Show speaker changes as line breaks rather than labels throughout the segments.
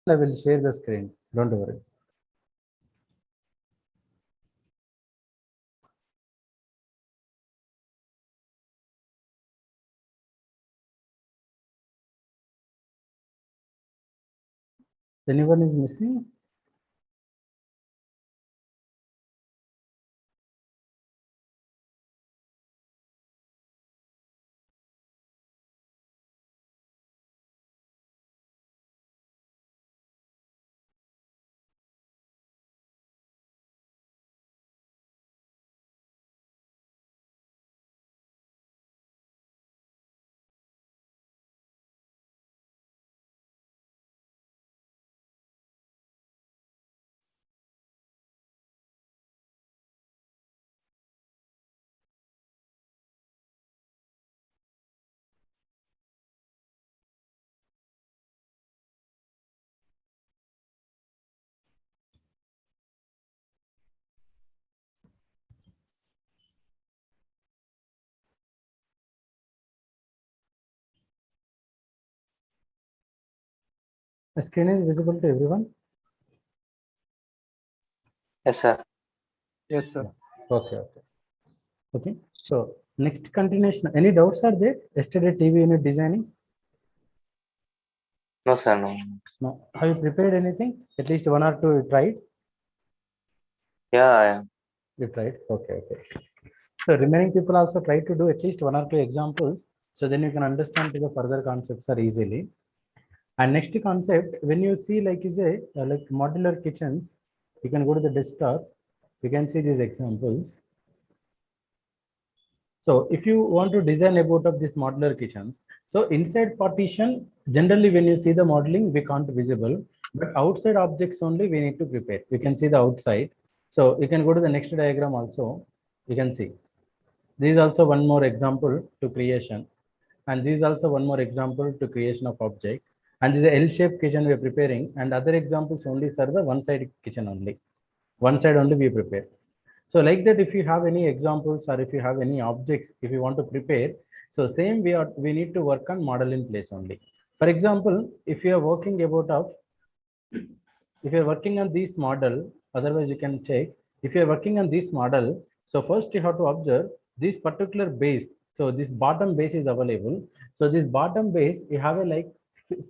I will share the screen. Don't worry. Anyone is missing? The screen is visible to everyone?
Yes, sir.
Yes, sir.
Okay. Okay. So next continuation. Any doubts are there? Yesterday TV unit designing?
No, sir. No.
No. Have you prepared anything? At least one or two you tried?
Yeah, I am.
You tried? Okay. So remaining people also try to do at least one or two examples. So then you can understand the further concepts are easily. And next concept, when you see like is a like modular kitchens, you can go to the desktop. You can see these examples. So if you want to design about of this modular kitchens, so inside partition, generally when you see the modeling, we can't visible, but outside objects only we need to prepare. We can see the outside. So you can go to the next diagram also. You can see. This is also one more example to creation. And this is also one more example to creation of object. And this is a L-shaped kitchen we are preparing. And other examples only serve the one side kitchen only. One side only we prepare. So like that, if you have any examples or if you have any objects, if you want to prepare, so same we need to work on model in place only. For example, if you are working about of, if you're working on this model, otherwise you can check, if you're working on this model, so first you have to observe this particular base. So this bottom base is available. So this bottom base, you have a like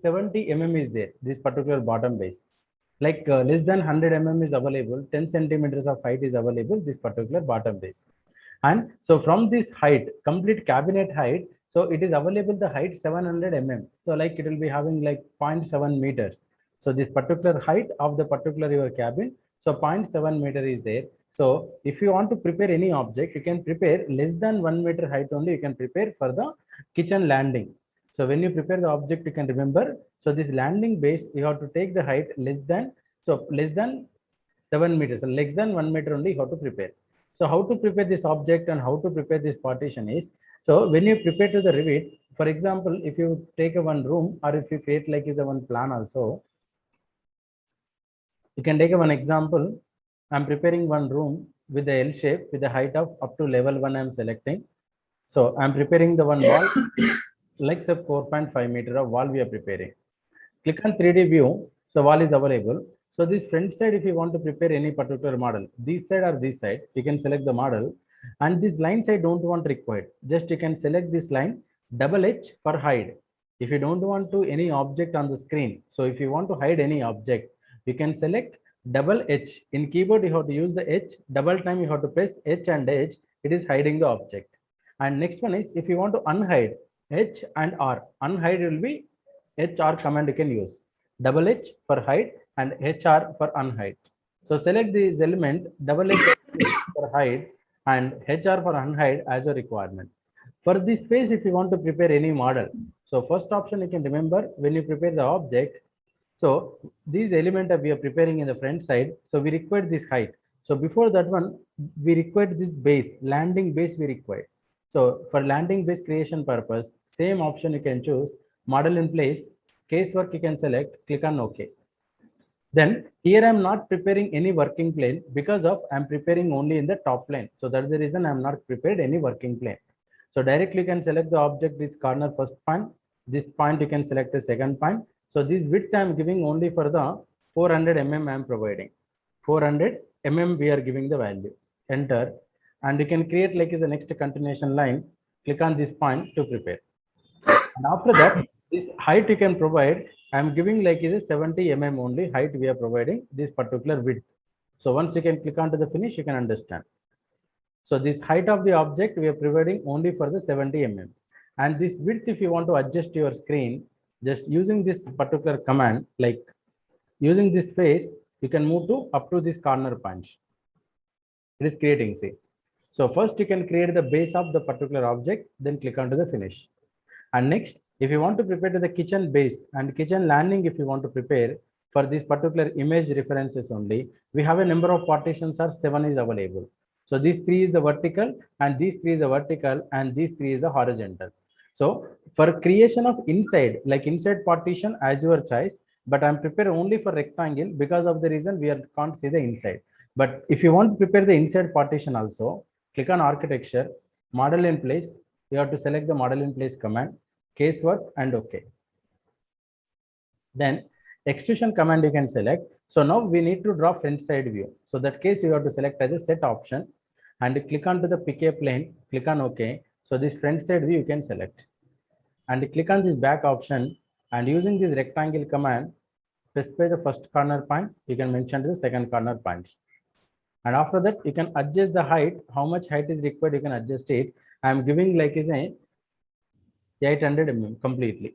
70 mm is there, this particular bottom base. Like less than 100 mm is available, 10 centimeters of height is available, this particular bottom base. And so from this height, complete cabinet height, so it is available the height 700 mm. So like it will be having like 0.7 meters. So this particular height of the particular your cabin, so 0.7 meter is there. So if you want to prepare any object, you can prepare less than 1 meter height only, you can prepare for the kitchen landing. So when you prepare the object, you can remember, so this landing base, you have to take the height less than 7 meters, so less than 1 meter only you have to prepare. So how to prepare this object and how to prepare this partition is, so when you prepare to the Revit, for example, if you take a one room or if you create like is a one plan also, you can take a one example. I'm preparing one room with the L shape with the height of up to level 1 I'm selecting. So I'm preparing the one wall like the 4.5 meter of wall we are preparing. Click on 3D view. So wall is available. So this front side, if you want to prepare any particular model, this side or this side, you can select the model. And this lines I don't want required. Just you can select this line, double H for hide. If you don't want to any object on the screen, so if you want to hide any object, you can select double H. In keyboard, you have to use the H. Double time you have to press H and H. It is hiding the object. And next one is if you want to unhide, H and R. Unhide will be HR command you can use. Double H for hide and HR for unhide. So select this element, double H for hide and HR for unhide as a requirement. For this phase, if you want to prepare any model, so first option you can remember when you prepare the object. So these element that we are preparing in the front side, so we require this height. So before that one, we require this base, landing base we require. So for landing base creation purpose, same option you can choose, model in place, casework you can select, click on OK. Then here I'm not preparing any working plane because of I'm preparing only in the top plane. So that's the reason I'm not prepared any working plane. So directly you can select the object, this corner first point, this point you can select the second point, So this width I am giving only for the 400 mm I am providing. 400 mm we are giving the value. Enter. And you can create like is the next continuation line. Click on this point to prepare. And after that, this height you can provide. I am giving like is a 70 mm only height we are providing this particular width. So once you can click on to the finish, you can understand. So this height of the object we are providing only for the 70 mm. And this width, if you want to adjust your screen, just using this particular command, like using this face, you can move to up to this corner punch. It is creating, see. So first you can create the base of the particular object, then click on to the finish. And next, if you want to prepare to the kitchen base and kitchen landing, if you want to prepare for this particular image references only, we have a number of partitions are 7 is available. So these 3 is the vertical and these 3 is the vertical and these 3 is the horizontal. So for creation of inside, like inside partition as your choice, but I'm prepared only for rectangle because of the reason we can't see the inside. But if you want to prepare the inside partition also, click on architecture, model in place. You have to select the model in place command, case work and OK. Then extrusion command you can select. So now we need to draw front side view. So that case you have to select as a set option and click on to the pick a plane, click on OK. So this front side view you can select and click on this back option and using this rectangle command, specify the first corner point, you can mention the second corner point. And after that, you can adjust the height, how much height is required, you can adjust it. I am giving like is a 800 mm completely.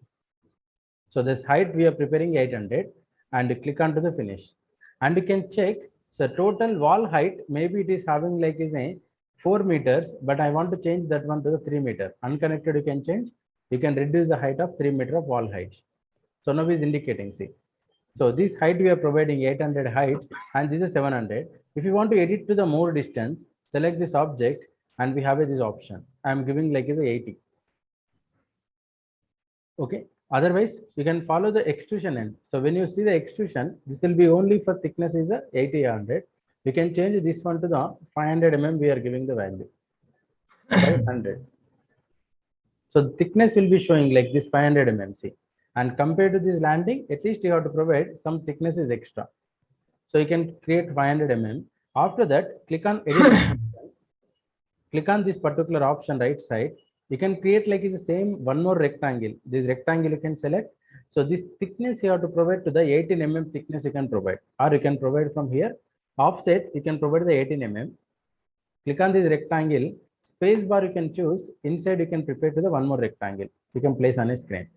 So this height we are preparing 800 and click on to the finish. And you can check, so total wall height, maybe it is having like is a 4 meters, but I want to change that one to the 3 meter. Unconnected you can change, you can reduce the height of 3 meter of wall height. So now is indicating, see. So this height we are providing 800 height and this is 700. If you want to edit to the more distance, select this object and we have this option. I am giving like is a 80. Okay. Otherwise, you can follow the extrusion end. So when you see the extrusion, this will be only for thickness is a 80-100. You can change this one to the 500 mm. We are giving the value 500. So thickness will be showing like this 500 mm. See, and compared to this landing, at least you have to provide some thickness is extra. So you can create 500 mm. After that, click on edit. Click on this particular option right side. You can create like is the same one more rectangle. This rectangle you can select. So this thickness you have to provide to the 18 mm thickness you can provide, or you can provide from here. Offset you can provide the 18 mm. Click on this rectangle. Space bar you can choose. Inside you can prepare to the one more rectangle. You can place on a screen.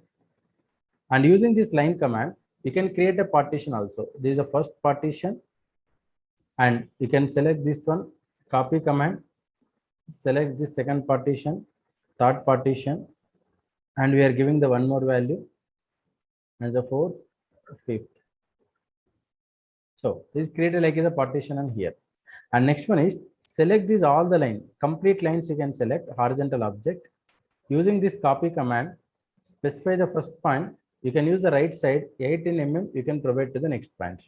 And using this line command, you can create a partition also. This is the first partition. And you can select this one, copy command, select this second partition, third partition, and we are giving the one more value and the fourth, fifth. So this created like is a partition and here. And next one is select this all the line, complete lines you can select horizontal object. Using this copy command, specify the first point. You can use the right side 18 mm. You can provide to the next point.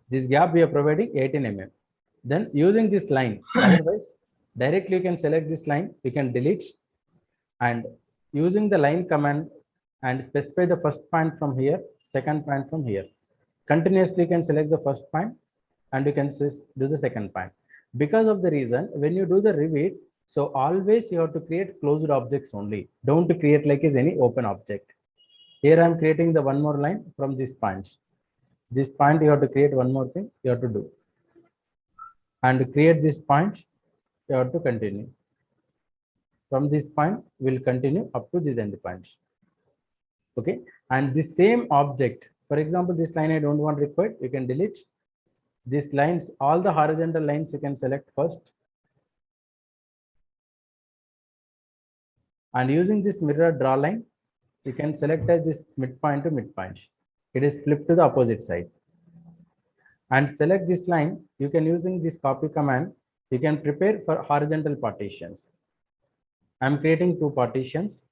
This gap we are providing 18 mm. Then using this line, otherwise directly you can select this line. You can delete and using the line command and specify the first point from here, second point from here. Continuously you can select the first point and you can do the second point. Because of the reason, when you do the Revit, so always you have to create closed objects only. Don't create like is any open object. Here I am creating the one more line from this point. This point you have to create one more thing you have to do. And create this point, you have to continue. From this point, we'll continue up to this end point. Okay, and the same object, for example, this line I don't want required, you can delete. These lines, all the horizontal lines you can select first. And using this mirror draw line, you can select as this midpoint to midpoint. It is flipped to the opposite side. And select this line, you can using this copy command, you can prepare for horizontal partitions. I'm creating 2 partitions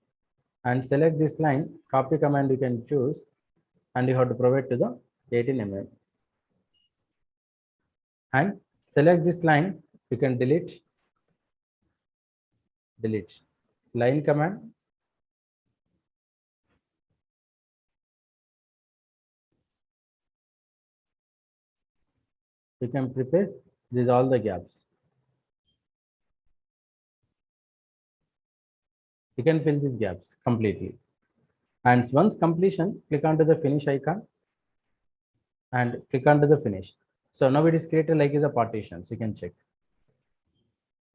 and select this line, copy command you can choose and you have to provide to the 18 mm. And select this line, you can delete line command You can prepare these all the gaps. You can fill these gaps completely. And once completion, click onto the finish icon and click onto the finish. So now it is created like is a partitions. You can check.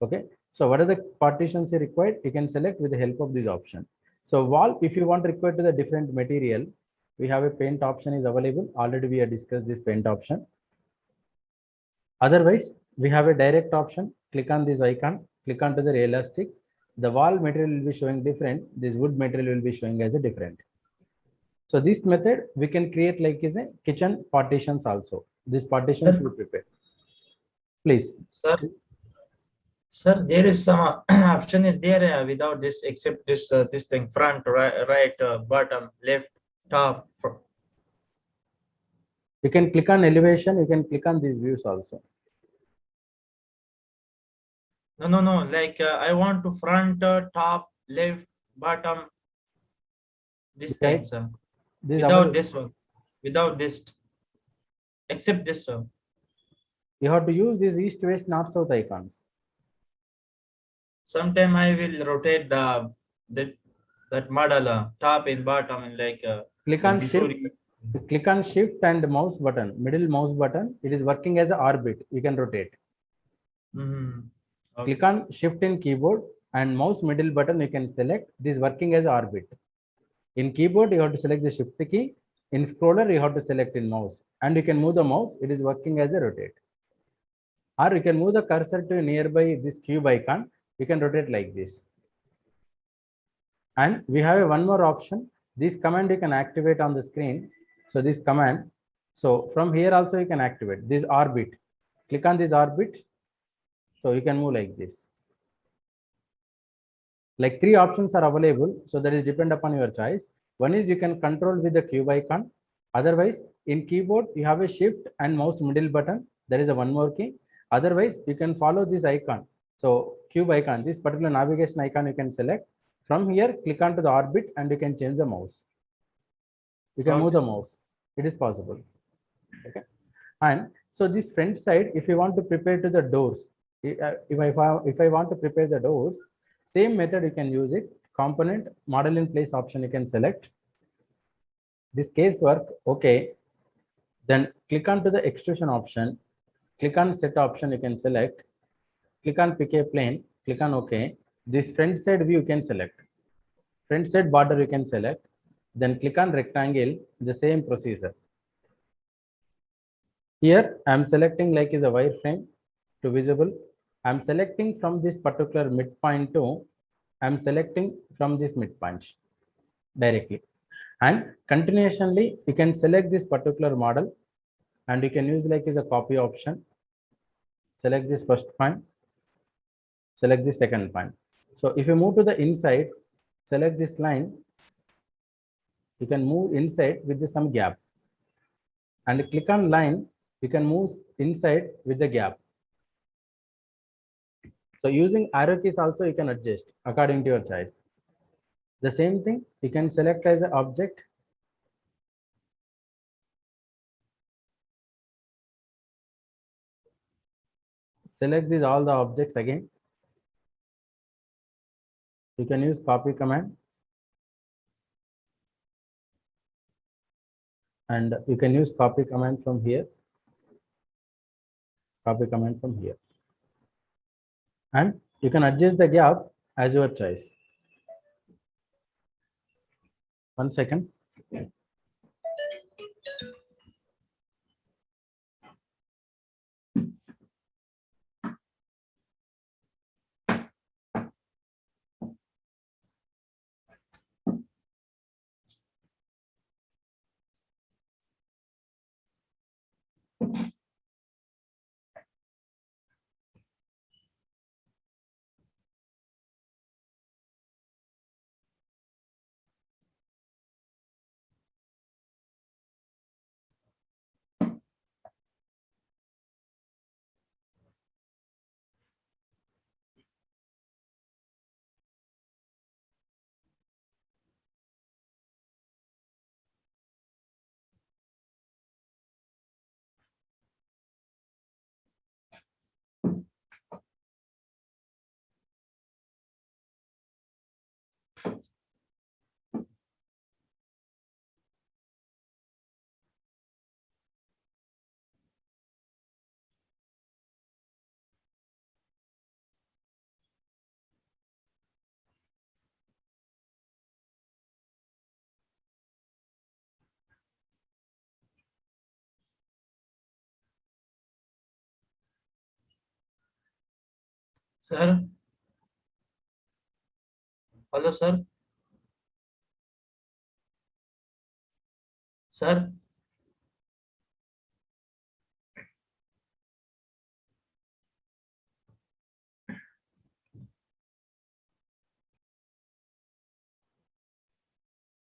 Okay. So what are the partitions you required? You can select with the help of this option. So wall, if you want required to the different material, we have a paint option is available. Already we have discussed this paint option. Otherwise, we have a direct option. Click on this icon, click onto the elastic. The wall material will be showing different. This wood material will be showing as a different. So this method we can create like is a kitchen partitions also. These partitions we prepare. Please.
Sir, there is some option is there without this, except this thing, front, right, bottom, left, top.
You can click on elevation. You can click on these views also.
No. Like I want to front, top, left, bottom. This
Okay.
thing, sir.
This
Without this one, without this, except this one.
You have to use these east, west, north, south icons.
Sometime I will rotate that model top and bottom and like
Click on shift. Click on shift and mouse button, middle mouse button. It is working as an orbit. You can rotate.
Okay.
Click on shift in keyboard and mouse middle button. You can select this working as orbit. In keyboard, you have to select the shift key. In scroller, you have to select in mouse, and you can move the mouse. It is working as a rotate. Or you can move the cursor to nearby this cube icon. You can rotate like this. And we have one more option. This command you can activate on the screen. So this command. So from here also you can activate this orbit. Click on this orbit. So you can move like this. Like 3 options are available. So that is depend upon your choice. One is you can control with the cube icon. Otherwise, in keyboard, you have a shift and mouse middle button. There is a one more key. Otherwise, you can follow this icon. So cube icon, this particular navigation icon you can select. From here, click onto the orbit and you can change the mouse. You can move the mouse. It is possible. Okay. And so this front side, if you want to prepare to the doors, if I want to prepare the doors, same method you can use it. Component model in place option you can select. This case work okay. Then click on to the extrusion option. Click on set option you can select. Click on pick a plane. Click on OK. This front side view you can select. Front side border you can select. Then click on rectangle. The same procedure. Here I am selecting like is a wireframe to visible. I am selecting from this particular midpoint to I am selecting from this midpoint directly. And continuationally, you can select this particular model and you can use like is a copy option. Select this first point, select the second point. So if you move to the inside, select this line, you can move inside with some gap. And click on line, you can move inside with the gap. So using arrow keys also you can adjust according to your choice. The same thing, you can select as an object. Select these all the objects again. You can use copy command. And you can use copy command from here. Copy command from here. And you can adjust the gap as your choice. 1 second.
Sir. Hello, sir. Sir.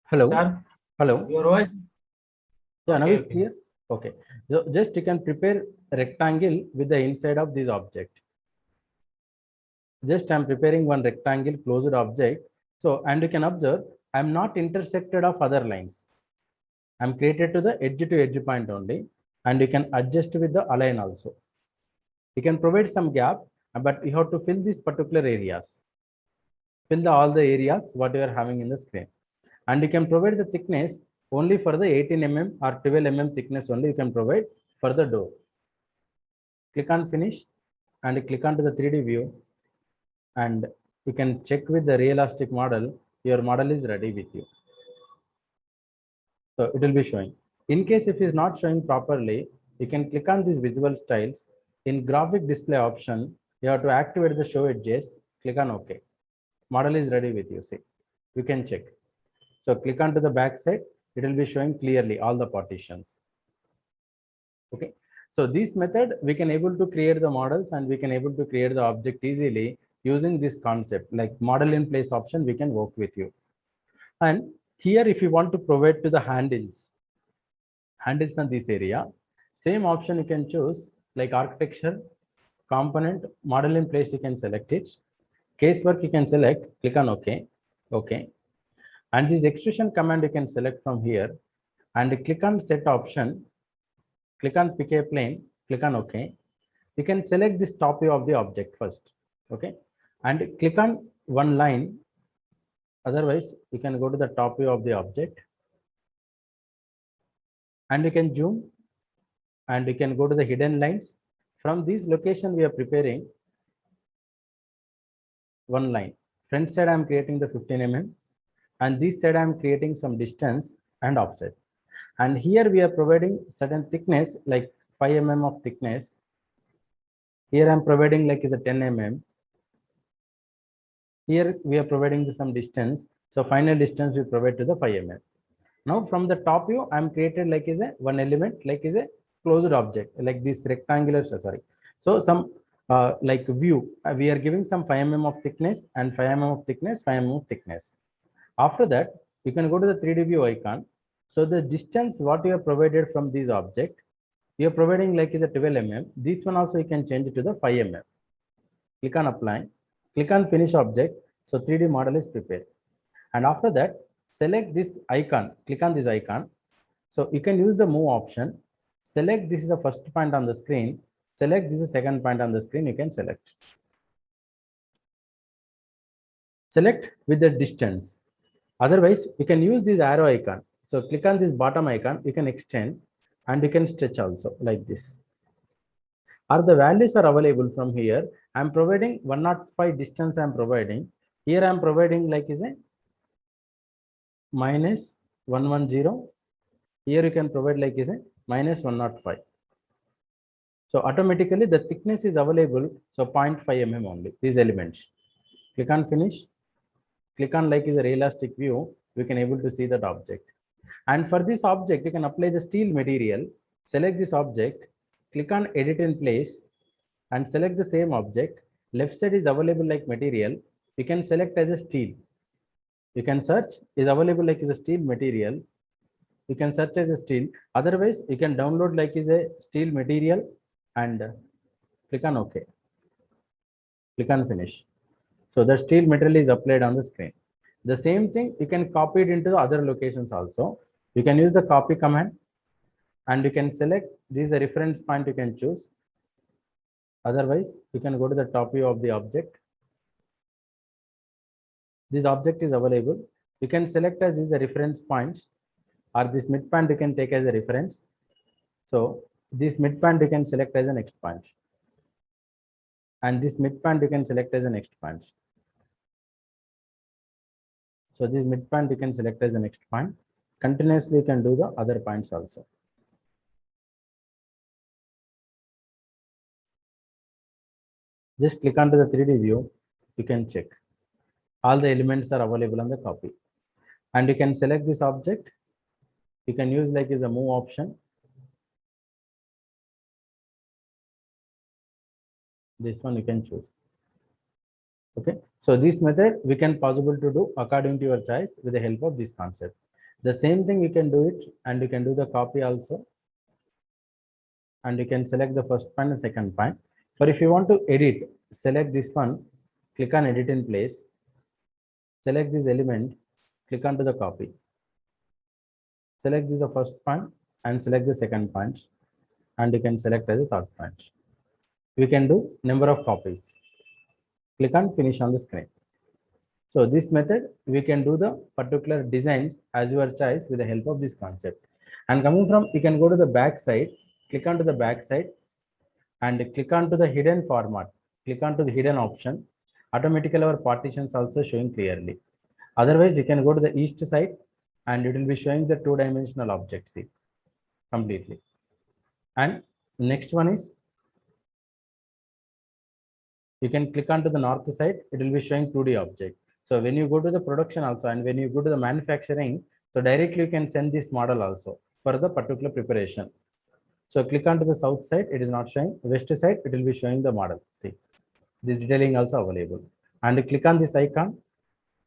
Hello.
Sir.
Hello.
Your voice.
Yeah, now
Okay,
is
okay.
clear. Okay. So just you can prepare a rectangle with the inside of this object. Just I'm preparing one rectangle closed object. So, and you can observe, I'm not intersected of other lines. I'm created to the edge to edge point only, and you can adjust with the align also. You can provide some gap, but you have to fill these particular areas. Fill all the areas what you are having in the screen. And you can provide the thickness only for the 18 mm or 12 mm thickness only you can provide for the door. Click on finish and click on to the 3D view, and you can check with the realistic model. Your model is ready with you. So it will be showing. In case if it's not showing properly, you can click on these visual styles. In graphic display option, you have to activate the show edges. Click on OK. Model is ready with you. See, you can check. So click on to the back side. It will be showing clearly all the partitions. Okay. So this method, we can able to create the models and we can able to create the object easily using this concept like model in place option. We can work with you. And here, if you want to provide to the handles on this area, same option you can choose like architecture, component, model in place, you can select it. Casework you can select, click on OK. Okay. And this extrusion command you can select from here and click on set option, click on pick a plane, click on OK. You can select this top view of the object first. Okay. And click on one line. Otherwise, you can go to the top view of the object and you can zoom and you can go to the hidden lines. From this location, we are preparing one line. Front side, I'm creating the 15 mm, and this side, I'm creating some distance and offset. And here we are providing certain thickness like 5 mm of thickness. Here I'm providing like is a 10 mm. Here we are providing some distance. So final distance we provide to the 5 mm. Now from the top view, I'm created like is a one element like is a closed object like this rectangular. Sorry. So some like view, we are giving some 5 mm of thickness and 5 mm of thickness, 5 mm of thickness. After that, you can go to the 3D view icon. So the distance what you have provided from this object, you are providing like is a 12 mm. This one also you can change it to the 5 mm. Click on apply, click on finish object. So 3D model is prepared. And after that, select this icon, click on this icon. So you can use the move option. Select this is the first point on the screen. Select this is the second point on the screen. You can select. Select with the distance. Otherwise, you can use this arrow icon. So click on this bottom icon. You can extend and you can stretch also like this. Or the values are available from here. I'm providing 105 distance. I'm providing here. I'm providing like is a minus 110. Here you can provide like is a minus 105. So automatically the thickness is available. So 0.5 mm only these elements. Click on finish. Click on like is a realistic view. We can able to see that object. And for this object, you can apply the steel material. Select this object. Click on edit in place and select the same object. Left side is available like material. You can select as a steel. You can search is available like is a steel material. You can search as a steel. Otherwise, you can download like is a steel material and click on OK. Click on finish. So the steel material is applied on the screen. The same thing, you can copy it into the other locations also. You can use the copy command and you can select this is a reference point you can choose. Otherwise, you can go to the top view of the object. This object is available. You can select as is a reference point or this midpoint you can take as a reference. So this midpoint you can select as a next point. And this midpoint you can select as a next point. So this midpoint you can select as the next point. Continuously you can do the other points also. Just click onto the 3D view. You can check. All the elements are available on the copy. And you can select this object. You can use like is a move option. This one you can choose. Okay. So this method we can possible to do according to your choice with the help of this concept. The same thing you can do it, and you can do the copy also. And you can select the first point and second point. But if you want to edit, select this one, click on edit in place, select this element, click onto the copy. Select this the first point and select the second point, and you can select as a third point. We can do number of copies. Click on finish on the screen. So this method, we can do the particular designs as your choice with the help of this concept. And coming from, you can go to the back side, click onto the back side and click onto the hidden format. Click onto the hidden option. Automatically our partitions also showing clearly. Otherwise, you can go to the east side and it will be showing the two-dimensional object see completely. And next one is, you can click onto the north side, it will be showing 2D object. So when you go to the production also, and when you go to the manufacturing, so directly you can send this model also for the particular preparation. So click onto the south side, it is not showing. West side, it will be showing the model. See, this detailing also available. And click on this icon,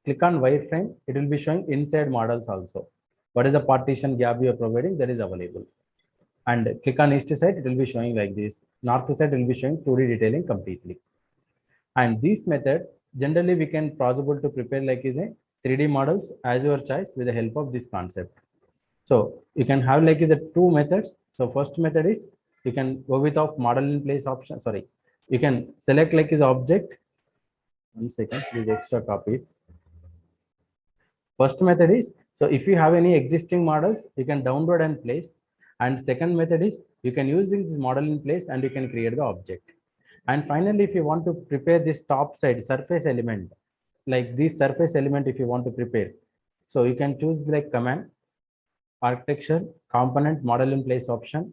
click on wireframe, it will be showing inside models also. What is the partition gap you are providing, that is available. And click on east side, it will be showing like this. North side will be showing 2D detailing completely. And this method, generally we can possible to prepare like is a 3D models as your choice with the help of this concept. So you can have like is a two methods. So first method is, you can go with of model in place option. Sorry, you can select like is object. 1 second, please extra copy it. First method is, so if you have any existing models, you can download and place. And second method is, you can use this model in place and you can create the object. And finally, if you want to prepare this top side surface element, like this surface element, if you want to prepare, so you can choose like command, architecture, component, model in place option,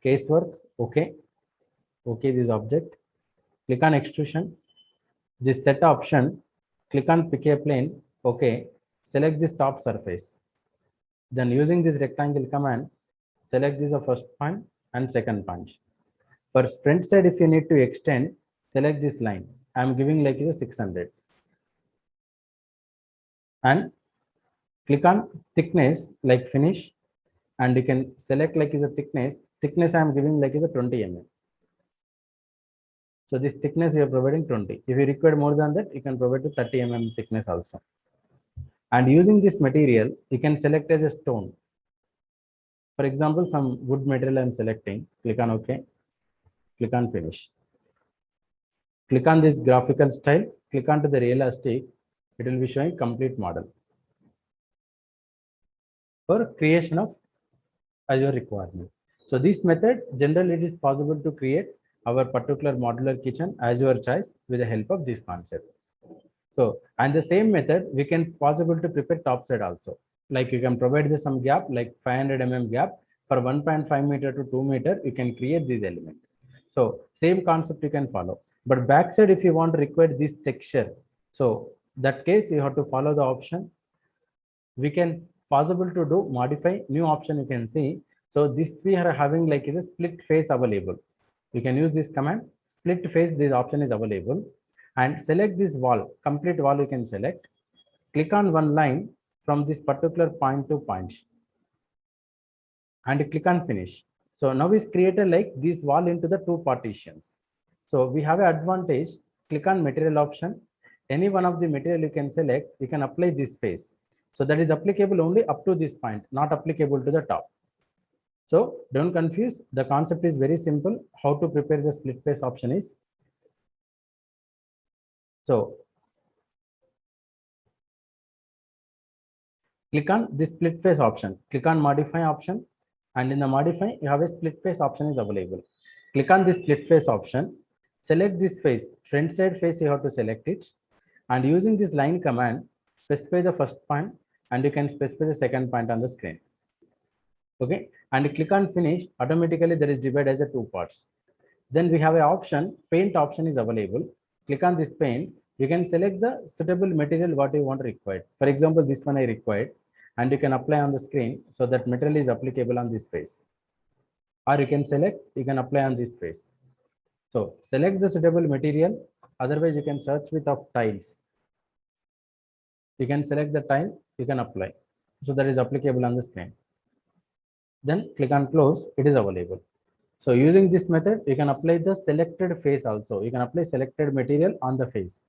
casework, okay, okay, this object, click on extrusion, this set option, click on pick a plane, okay, select this top surface. Then using this rectangle command, select this the first point and second point. For front side, if you need to extend, select this line. I'm giving like is a 600. And click on thickness, like finish. And you can select like is a thickness. Thickness I'm giving like is a 20 mm. So this thickness you are providing 20. If you require more than that, you can provide to 30 mm thickness also. And using this material, you can select as a stone. For example, some wood material I'm selecting. Click on OK. Click on finish. Click on this graphical style, click on to the realistic, it will be showing complete model for creation of as your requirement. So this method, generally it is possible to create our particular modular kitchen as your choice with the help of this concept. So, and the same method, we can possible to prepare top side also. Like you can provide some gap, like 500 mm gap for 1.5 meter to 2 meter, you can create this element. So same concept you can follow. But backside, if you want to require this texture, so that case you have to follow the option. We can possible to do modify new option you can see. So this we are having like is a split face available. You can use this command, split face, this option is available. And select this wall, complete wall you can select. Click on one line from this particular point to point. And click on finish. So now is created like this wall into the two partitions. So we have an advantage, click on material option. Any one of the material you can select, you can apply this face. So that is applicable only up to this point, not applicable to the top. So don't confuse, the concept is very simple. How to prepare the split face option is, so click on this split face option, click on modify option, and in the modify, you have a split face option is available. Click on this split face option, select this face, front side face, you have to select it. And using this line command, specify the first point, and you can specify the second point on the screen. Okay, and click on finish, automatically there is divided as a two parts. Then we have an option, paint option is available. Click on this paint. You can select the suitable material what you want required. For example, this one I required, and you can apply on the screen so that material is applicable on this face. Or you can select, you can apply on this face. So select the suitable material. Otherwise, you can search with of tiles. You can select the tile, you can apply. So that is applicable on the screen. Then click on close, it is available. So using this method, you can apply the selected face also. You can apply selected material on the face,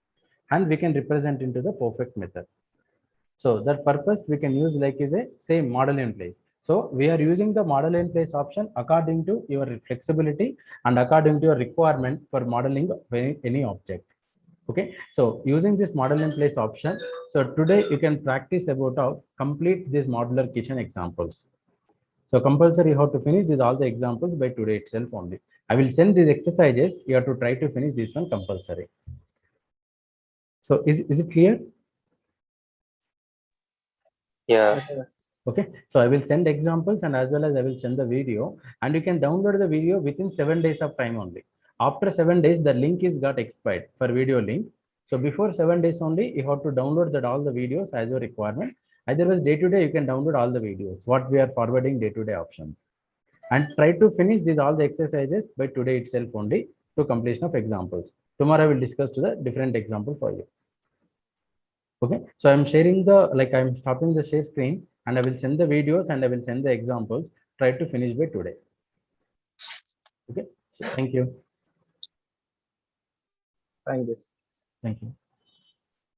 and we can represent into the perfect method. So that purpose we can use like is a same model in place. So we are using the model in place option according to your flexibility and according to your requirement for modeling any object. Okay, so using this model in place option, so today you can practice about how complete these modular kitchen examples. So compulsory you have to finish these all the examples by today itself only. I will send these exercises. You have to try to finish this one compulsory. So is it clear?
Yeah.
Okay, so I will send examples and as well as I will send the video, and you can download the video within 7 days of time only. After 7 days, the link is got expired for video link. So before 7 days only, you have to download that all the videos as your requirement. Otherwise, day to day, you can download all the videos, what we are forwarding day to day options. And try to finish these all the exercises by today itself only to completion of examples. Tomorrow, I will discuss to the different example for you. Okay, so I'm sharing the, I'm stopping the share screen and I will send the videos and I will send the examples. Try to finish by today. Okay, so thank you.
Thank you.
Thank you.